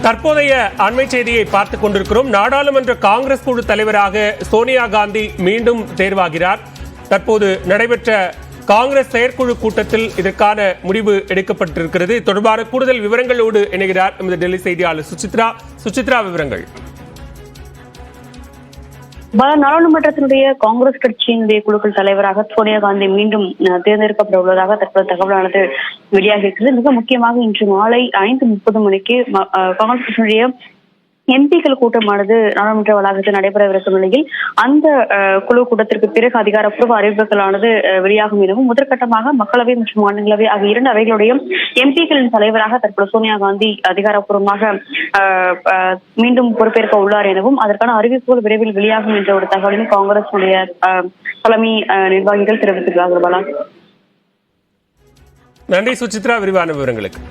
தற்போதைய அண்மை செய்தியை பார்த்துக் கொண்டிருக்கிறோம். நாடாளுமன்ற காங்கிரஸ் குழு தலைவராக சோனியா காந்தி மீண்டும் தேர்வாகிறார். தற்போது நடைபெற்ற காங்கிரஸ் செயற்குழு கூட்டத்தில் இதற்கான முடிவு எடுக்கப்பட்டிருக்கிறது. தொடர்பான கூடுதல் விவரங்களோடு இணைகிறார் நமது டெல்லி செய்தியாளர் சுசித்ரா. விவரங்கள். நாடாளுமன்றத்தினுடைய காங்கிரஸ் கட்சியினுடைய குழுக்கள் தலைவராக சோனியா காந்தி மீண்டும் தேர்ந்தெடுக்கப்பட உள்ளதாக தற்போது தகவலானது வெளியாகி இருக்கிறது. மிக முக்கியமாக இன்று மாலை 5:30 மணிக்கு காங்கிரஸ் கட்சியினுடைய எம்பிக்கள் கூட்டமானது நாடாளுமன்ற வளாகத்தில் நடைபெறவிருக்கும் நிலையில் அந்த குழு கூட்டத்திற்கு பிறகு அதிகாரப்பூர்வ அறிவிப்புகளானது வெளியாகும் எனவும் முதற்கட்டமாக மக்களவை மற்றும் மாநிலங்களவை ஆகிய இரண்டு அவைகளுடைய எம்பிக்களின் தலைவராக தற்போது சோனியா காந்தி அதிகாரப்பூர்வமாக மீண்டும் பொறுப்பேற்க உள்ளார் எனவும் அதற்கான அறிவிப்புகள் விரைவில் வெளியாகும் என்ற ஒரு தகவலையும் காங்கிரஸ் தலைமை நிர்வாகிகள் தெரிவித்திருக்கிறார்கள். நன்றி சுசித்ரா, விரிவான விவரங்களுக்கு.